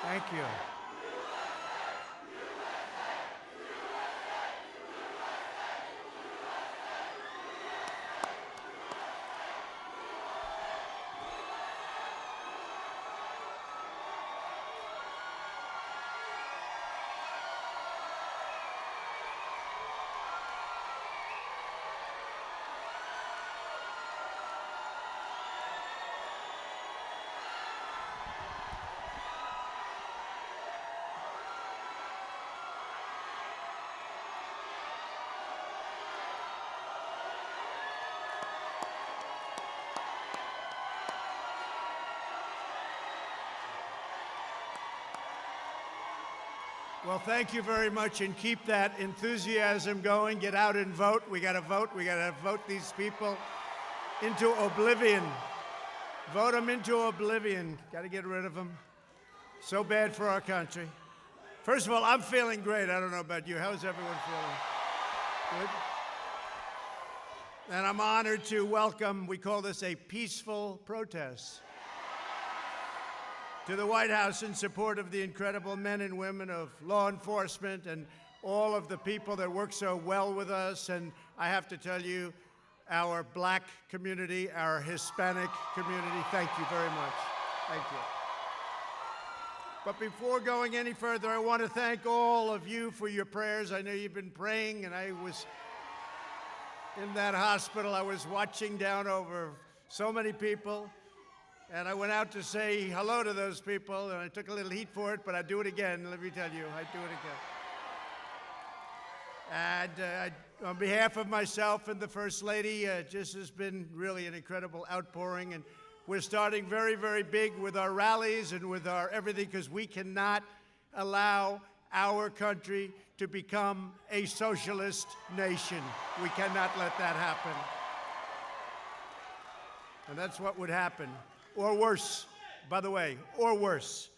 Thank you. Well, thank you very much, and keep that enthusiasm going. Get out and vote. We got to vote. We got to vote these people into oblivion. Vote them into oblivion. Got to get rid of them. So bad for our country. First of all, I'm feeling great. I don't know about you. How's everyone feeling? Good? And I'm honored to welcome, we call this a peaceful protest, to the White House in support of the incredible men and women of law enforcement and all of the people that work so well with us. And I have to tell you, our black community, our Hispanic community, thank you very much. Thank you. But before going any further, I want to thank all of you for your prayers. I know you've been praying, and I was in that hospital. I was watching down over so many people. And I went out to say hello to those people, and I took a little heat for it, but I'd do it again, let me tell you, I'd do it again. And on behalf of myself and the First Lady, just has been really an incredible outpouring, and we're starting very, very big with our rallies and with our everything, because we cannot allow our country to become a socialist nation. We cannot let that happen. And that's what would happen. Or worse, by the way, or worse.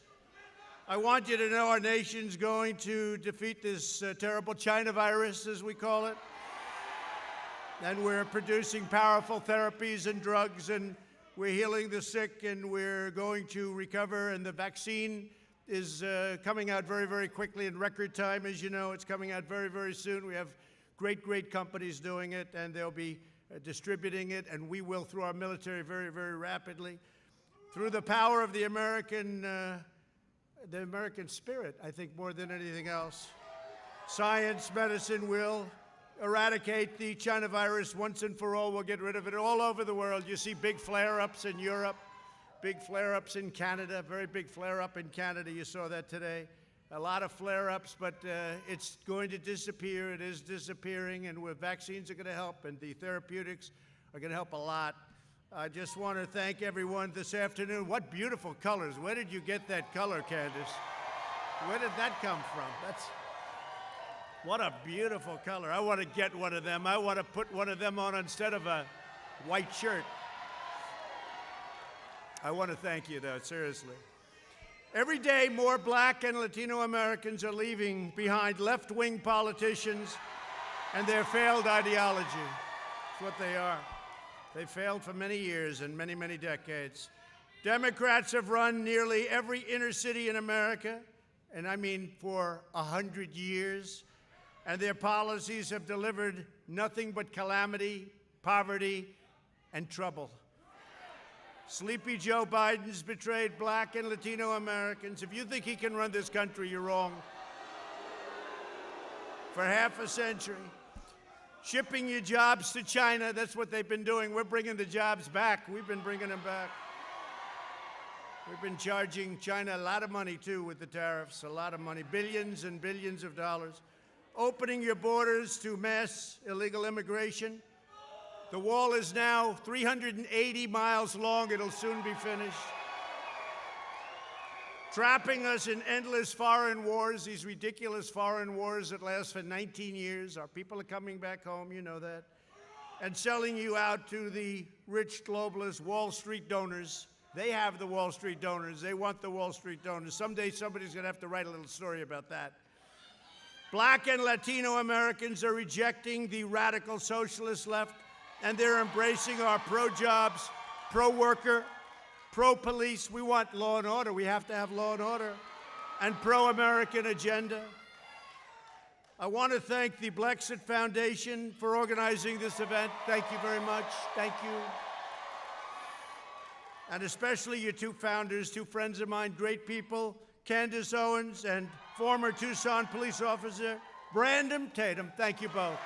I want you to know our nation's going to defeat this terrible China virus, as we call it. And we're producing powerful therapies and drugs, and we're healing the sick, and we're going to recover. And the vaccine is coming out very, very quickly in record time. As you know, it's coming out very, very soon. We have great, great companies doing it, and they'll be distributing it, and we will through our military very, very rapidly. Through the power of the American spirit, I think, more than anything else. Science, medicine will eradicate the China virus once and for all. We'll get rid of it all over the world. You see big flare-ups in Europe, big flare-ups in Canada, very big flare-up in Canada. You saw that today. A lot of flare-ups, but it's going to disappear. It is disappearing, and vaccines are going to help, and the therapeutics are going to help a lot. I just want to thank everyone this afternoon. What beautiful colors. Where did you get that color, Candace? Where did that come from? What a beautiful color. I want to get one of them. I want to put one of them on instead of a white shirt. I want to thank you, though, seriously. Every day, more black and Latino Americans are leaving behind left-wing politicians and their failed ideology. That's what they are. They failed for many years and many, many decades. Democrats have run nearly every inner city in America, and I mean for 100 years, and their policies have delivered nothing but calamity, poverty, and trouble. Sleepy Joe Biden's betrayed black and Latino Americans. If you think he can run this country, you're wrong. For half a century. Shipping your jobs to China, that's what they've been doing. We're bringing the jobs back. We've been bringing them back. We've been charging China a lot of money, too, with the tariffs, a lot of money, billions and billions of dollars. Opening your borders to mass illegal immigration. The wall is now 380 miles long. It'll soon be finished. Trapping us in endless foreign wars, these ridiculous foreign wars that last for 19 years. Our people are coming back home, you know that. And selling you out to the rich globalist Wall Street donors. They have the Wall Street donors. They want the Wall Street donors. Someday somebody's going to have to write a little story about that. Black and Latino Americans are rejecting the radical socialist left, and they're embracing our pro-jobs, pro-worker, pro-police. We want law and order. We have to have law and order. and pro-American agenda. I want to thank the Blexit Foundation for organizing this event. Thank you very much. Thank you. And especially your two founders, two friends of mine, great people, Candace Owens and former Tucson police officer Brandon Tatum. Thank you both.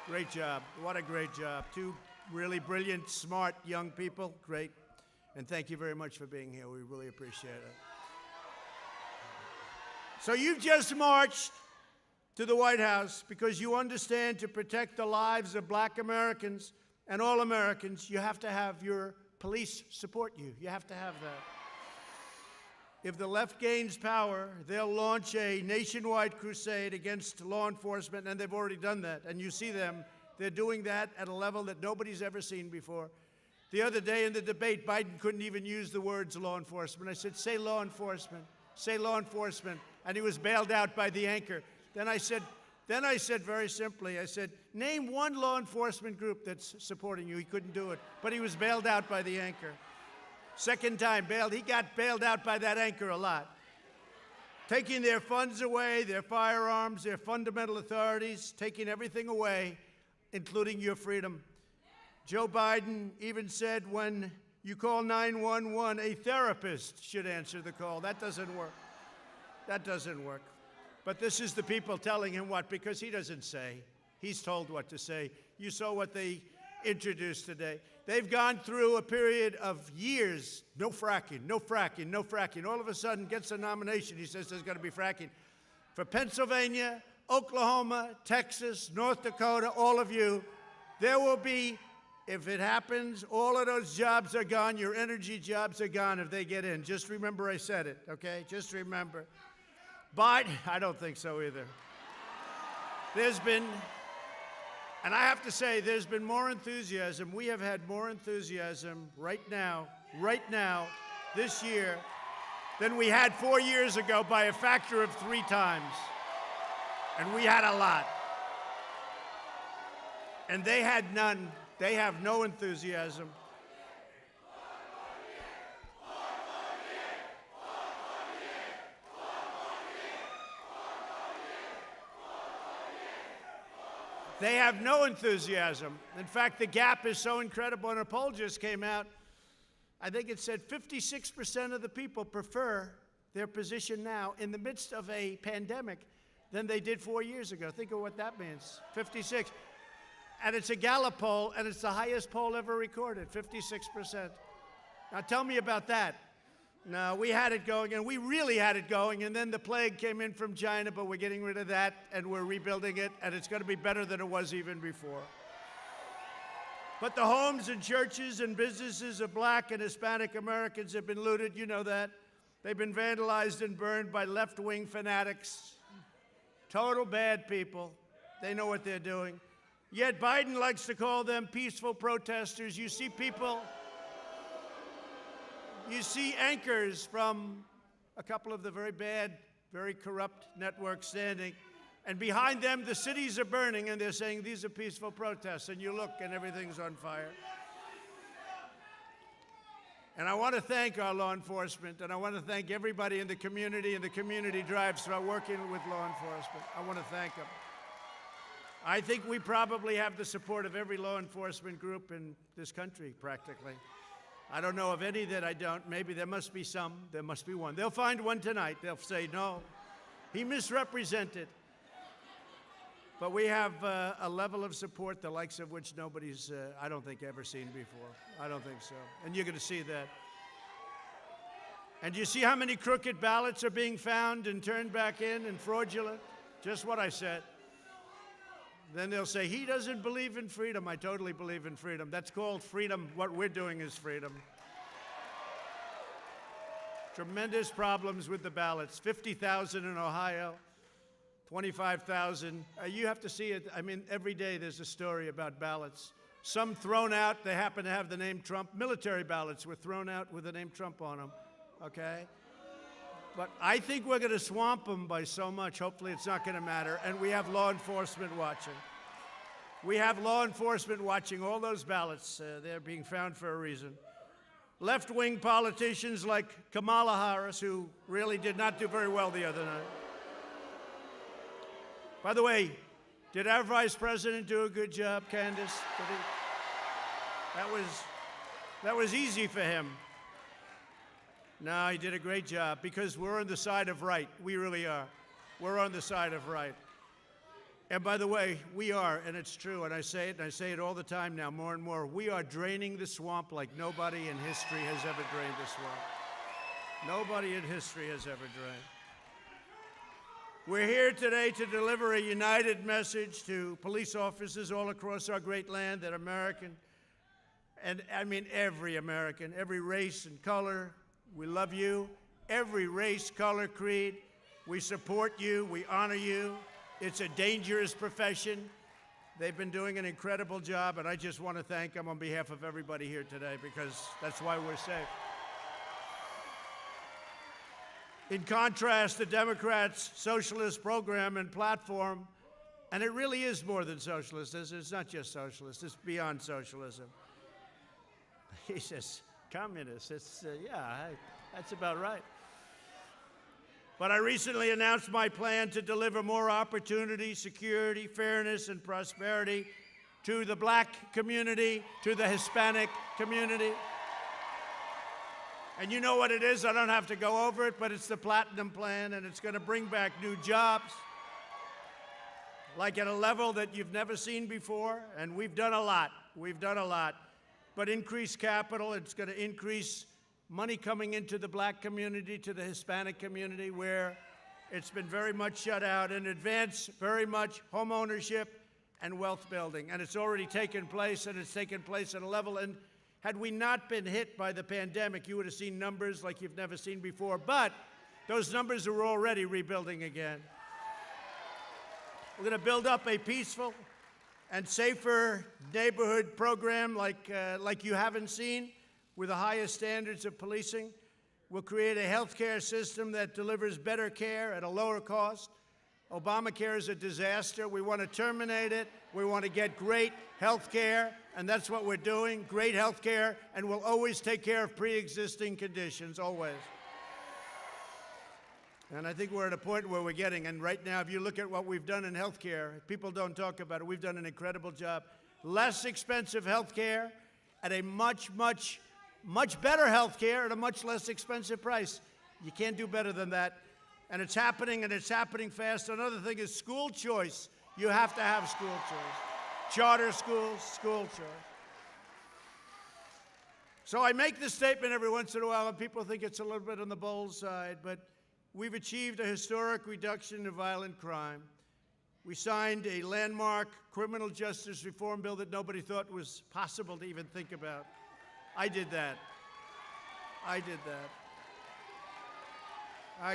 Great job. What a great job. Two really brilliant, smart young people. Great. And thank you very much for being here. We really appreciate it. So you've just marched to the White House because you understand to protect the lives of Black Americans and all Americans, you have to have your police support you. You have to have that. If the left gains power, they'll launch a nationwide crusade against law enforcement, and they've already done that. And you see them. They're doing that at a level that nobody's ever seen before. The other day in the debate, Biden couldn't even use the words law enforcement. I said, say law enforcement. Say law enforcement. And he was bailed out by the anchor. Then I said very simply, I said, name one law enforcement group that's supporting you. He couldn't do it, but he was bailed out by the anchor. Second time bailed, he got bailed out by that anchor a lot. Taking their funds away, their firearms, their fundamental authorities, taking everything away, including your freedom. Joe Biden even said when you call 911, a therapist should answer the call. That doesn't work. That doesn't work. But this is the people telling him what, because he doesn't say. He's told what to say. You saw what they introduced today. They've gone through a period of years, no fracking, no fracking, no fracking. All of a sudden gets a nomination, he says there's going to be fracking. For Pennsylvania, Oklahoma, Texas, North Dakota, all of you, there will be, if it happens, all of those jobs are gone. Your energy jobs are gone if they get in. Just remember I said it, okay? Just remember. Biden, I don't think so either. There's been, and I have to say, there's been more enthusiasm. We have had more enthusiasm right now, this year, than we had 4 years ago by a factor of 3 times. And we had a lot. And they had none. They have no enthusiasm. They have no enthusiasm. In fact, the gap is so incredible, and a poll just came out. I think it said 56% of the people prefer their position now in the midst of a pandemic than they did 4 years ago. Think of what that means, 56. And it's a Gallup poll, and it's the highest poll ever recorded, 56%. Now tell me about that. No, we had it going, and we really had it going, and then the plague came in from China, but we're getting rid of that, and we're rebuilding it, and it's going to be better than it was even before. But the homes and churches and businesses of Black and Hispanic Americans have been looted. You know that. They've been vandalized and burned by left-wing fanatics. Total bad people. They know what they're doing. Yet Biden likes to call them peaceful protesters. You see people, you see anchors from a couple of the very bad, very corrupt networks standing, and behind them the cities are burning, and they're saying these are peaceful protests, and you look and everything's on fire. And I want to thank our law enforcement, and I want to thank everybody in the community and the community drives for working with law enforcement. I want to thank them. I think we probably have the support of every law enforcement group in this country, practically. I don't know of any that I don't. Maybe there must be some. There must be one. They'll find one tonight. They'll say, no, he misrepresented. But we have a level of support, the likes of which nobody's, I don't think, ever seen before. I don't think so. And you're going to see that. And you see how many crooked ballots are being found and turned back in and fraudulent? Just what I said. Then they'll say, he doesn't believe in freedom. I totally believe in freedom. That's called freedom. What we're doing is freedom. Tremendous problems with the ballots. 50,000 in Ohio, 25,000. You have to see it. I mean, every day there's a story about ballots. Some thrown out, they happen to have the name Trump. Military ballots were thrown out with the name Trump on them, okay? But I think we're going to swamp them by so much. Hopefully it's not going to matter. And we have law enforcement watching. We have law enforcement watching all those ballots. They're being found for a reason. left-wing politicians like Kamala Harris, who really did not do very well the other night. By the way, did our vice president do a good job, Candace? That was easy for him. No, he did a great job because we're on the side of right. We really are. We're on the side of right. And by the way, we are, and it's true, and I say it all the time now, more and more, we are draining the swamp like nobody in history has ever drained the swamp. Nobody in history has ever drained. We're here today to deliver a united message to police officers all across our great land that American, and I mean every American, every race and color, we love you. Every race, color, creed, we support you, we honor you. It's a dangerous profession. They've been doing an incredible job, and I just want to thank them on behalf of everybody here today because that's why we're safe. In contrast, the Democrats' socialist program and platform, and it really is more than socialist, it's not just socialist, it's beyond socialism. He says, communist, that's about right. But I recently announced my plan to deliver more opportunity, security, fairness, and prosperity to the black community, to the Hispanic community. And you know what it is, I don't have to go over it, but it's the Platinum Plan, and it's going to bring back new jobs, like at a level that you've never seen before, and we've done a lot. We've done a lot. But increased capital, it's going to increase money coming into the black community, to the Hispanic community, where it's been very much shut out, and advance very much home ownership and wealth building. And it's already taken place, and it's taken place at a level. And had we not been hit by the pandemic, you would have seen numbers like you've never seen before. But those numbers are already rebuilding again. We're going to build up a peaceful and safer neighborhood program like you haven't seen, with the highest standards of policing. We'll create a health care system that delivers better care at a lower cost. Obamacare is a disaster. We want to terminate it. We want to get great health care, and that's what we're doing, great health care, and we'll always take care of pre-existing conditions, always. And I think we're at a point where we're getting, and right now, if you look at what we've done in health care, people don't talk about it. We've done an incredible job. Less expensive health care at a much better health care at a much less expensive price. You can't do better than that. And it's happening fast. Another thing is school choice. You have to have school choice. Charter schools, school choice. So I make this statement every once in a while, and people think it's a little bit on the bold side, but we've achieved a historic reduction in violent crime. We signed a landmark criminal justice reform bill that nobody thought was possible to even think about. I did that. I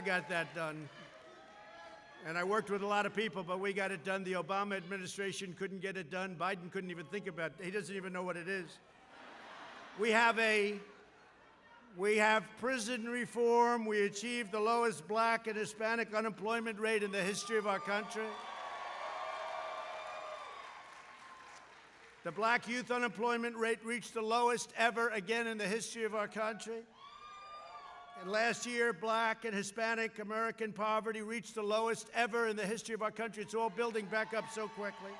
got that done. And I worked with a lot of people, but we got it done. The Obama administration couldn't get it done. Biden couldn't even think about it. He doesn't even know what it is. We have prison reform. We achieved the lowest black and Hispanic unemployment rate in the history of our country. The black youth unemployment rate reached the lowest ever again in the history of our country. And last year, black and Hispanic American poverty reached the lowest ever in the history of our country. It's all building back up so quickly.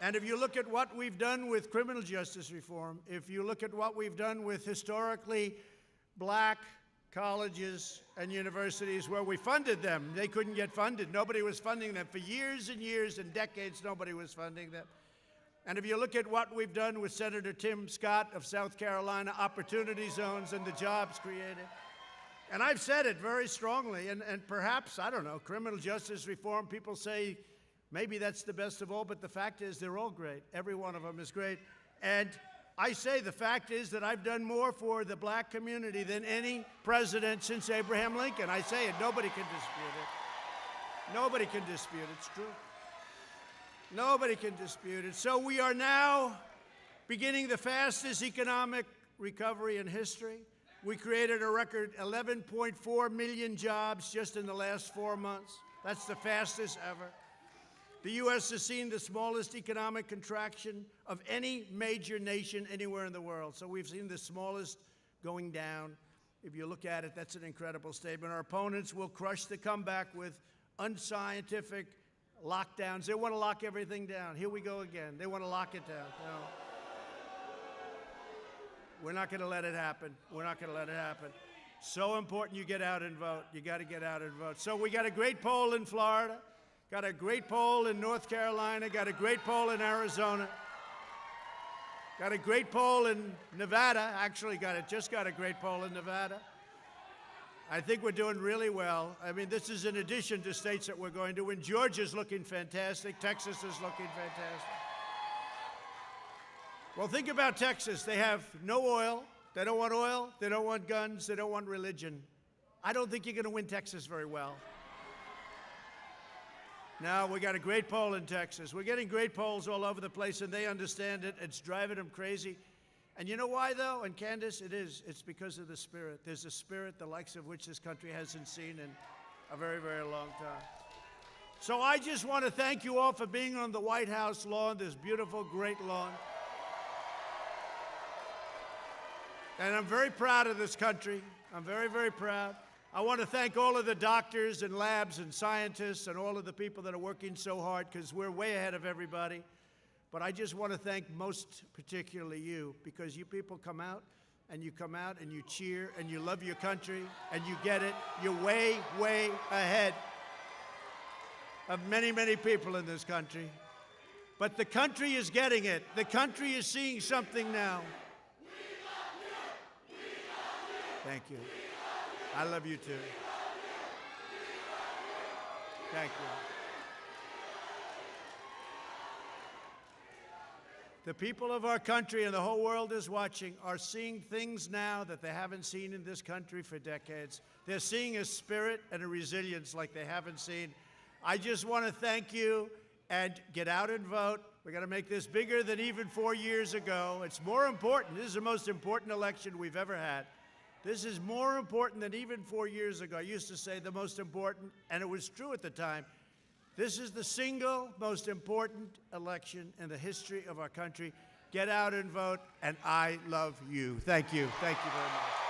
And if you look at what we've done with criminal justice reform, if you look at what we've done with historically black colleges and universities where we funded them, they couldn't get funded. Nobody was funding them. For years and years and decades, nobody was funding them. And if you look at what we've done with Senator Tim Scott of South Carolina, opportunity zones and the jobs created. And I've said it very strongly, and perhaps, I don't know, criminal justice reform, people say maybe that's the best of all, but the fact is they're all great. Every one of them is great. And I say the fact is that I've done more for the black community than any president since Abraham Lincoln. I say it, nobody can dispute it. Nobody can dispute it, it's true. Nobody can dispute it. So we are now beginning the fastest economic recovery in history. We created a record 11.4 million jobs just in the last 4 months. That's the fastest ever. The U.S. has seen the smallest economic contraction of any major nation anywhere in the world. So we've seen the smallest going down. If you look at it, that's an incredible statement. Our opponents will crush the comeback with unscientific lockdowns. They want to lock everything down. Here we go again. They want to lock it down. No. We're not going to let it happen. We're not going to let it happen. So important you get out and vote. You got to get out and vote. So we got a great poll in Florida. Got a great poll in North Carolina, got a great poll in Arizona, got a great poll in Nevada, actually just got a great poll in Nevada. I think we're doing really well. I mean, this is in addition to states that we're going to win. Georgia's looking fantastic, Texas is looking fantastic. Well, think about Texas. They have no oil, they don't want guns, they don't want religion. I don't think you're going to win Texas very well. Now, we got a great poll in Texas. We're getting great polls all over the place, and they understand it. It's driving them crazy. And you know why, though? And Candace, it's because of the spirit. There's a spirit the likes of which this country hasn't seen in a very, very long time. So I just want to thank you all for being on the White House lawn, this beautiful, great lawn. And I'm very proud of this country. I'm very, very proud. I want to thank all of the doctors and labs and scientists and all of the people that are working so hard, because we're way ahead of everybody. But I just want to thank most particularly you, because you people come out and you cheer and you love your country and you get it. You're way, way ahead of many, many people in this country. But the country is getting it. The country is seeing something now. Thank you. I love you too. Thank you. The people of our country and the whole world is watching are seeing things now that they haven't seen in this country for decades. They're seeing a spirit and a resilience like they haven't seen. I just want to thank you and get out and vote. We're going to make this bigger than even 4 years ago. It's more important. This is the most important election we've ever had. This is more important than even 4 years ago. I used to say the most important, and it was true at the time. This is the single most important election in the history of our country. Get out and vote, and I love you. Thank you. Thank you very much.